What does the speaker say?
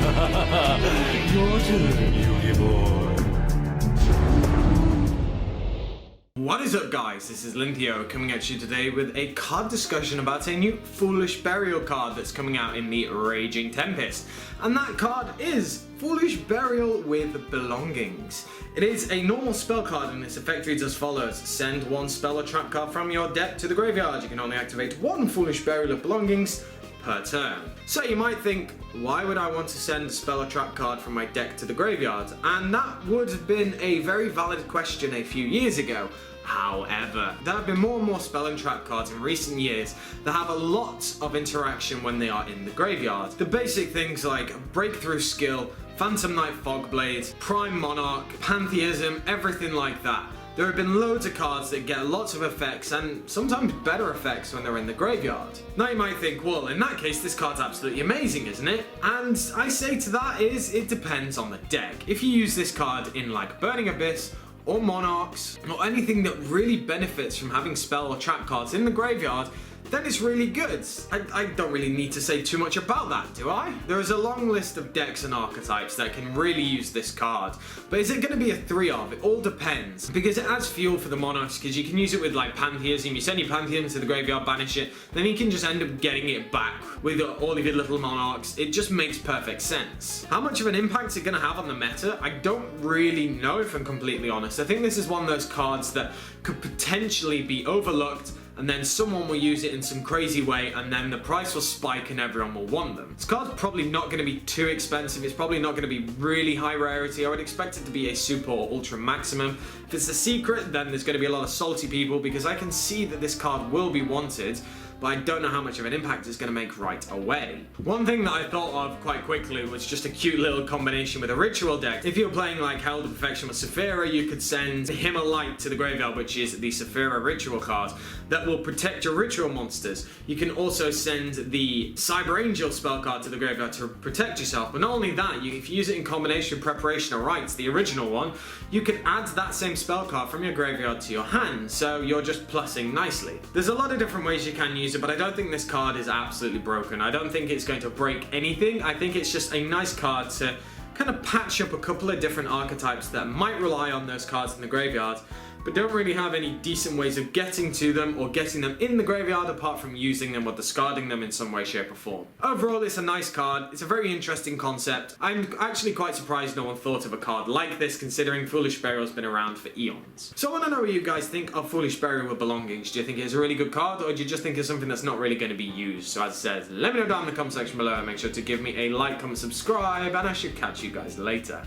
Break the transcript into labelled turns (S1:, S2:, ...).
S1: Your turn, Yogi boy.
S2: What is up, guys? This is AlintheaYoh coming at you today with a card discussion about a new Foolish Burial card that's coming out in the Raging Tempest. And that card is Foolish Burial with Belongings. It is a normal spell card and its effect reads as follows. Send one spell or trap card from your deck to the graveyard. You can only activate one Foolish Burial of Belongings per turn. So you might think, why would I want to send a spell or trap card from my deck to the graveyard? And that would have been a very valid question a few years ago. However, there have been more and more spell and trap cards in recent years that have a lot of interaction when they are in the graveyard. The basic things like Breakthrough Skill, Phantom Knight Fogblade, Prime Monarch, Pantheism, everything like that. There have been loads of cards that get lots of effects and sometimes better effects when they're in the graveyard. Now you might think, well, in that case this card's absolutely amazing, isn't it? And I say to that is, it depends on the deck. If you use this card in like Burning Abyss, or Monarchs, or anything that really benefits from having spell or trap cards in the graveyard, then it's really good. I don't really need to say too much about that, do I? There is a long list of decks and archetypes that can really use this card, but is it going to be a 3 of? It all depends, because it adds fuel for the Monarchs, because you can use it with like Pantheism. You send your Pantheism to the graveyard, banish it, then you can just end up getting it back with all of your little Monarchs. It just makes perfect sense. How much of an impact is it going to have on the meta? I don't really know, if I'm completely honest. I think this is one of those cards that could potentially be overlooked, and then someone will use it in some crazy way, and then the price will spike and everyone will want them. This card's probably not going to be too expensive. It's probably not going to be really high rarity. I would expect it to be a super or ultra maximum. If it's a secret, then there's going to be a lot of salty people, because I can see that this card will be wanted, but I don't know how much of an impact it's going to make right away. One thing that I thought of quite quickly was just a cute little combination with a ritual deck. If you're playing like Herald of Perfection with Saphira, you could send Him a Light to the graveyard, which is the Saphira ritual card that will protect your ritual monsters. You can also send the Cyber Angel spell card to the graveyard to protect yourself, but not only that, if you use it in combination with Preparation of Rites, the original one, you can add that same spell card from your graveyard to your hand, so you're just plussing nicely. There's a lot of different ways you can use it, but I don't think this card is absolutely broken. I don't think it's going to break anything. I think it's just a nice card to kind of patch up a couple of different archetypes that might rely on those cards in the graveyard, but don't really have any decent ways of getting to them or getting them in the graveyard apart from using them or discarding them in some way, shape or form. Overall, it's a nice card. It's a very interesting concept. I'm actually quite surprised no one thought of a card like this, considering Foolish Burial's been around for eons. So I want to know what you guys think of Foolish Burial with Belongings. Do you think it's a really good card, or do you just think it's something that's not really going to be used? So as I said, let me know down in the comment section below, and make sure to give me a like, comment, subscribe, and I should catch you guys later.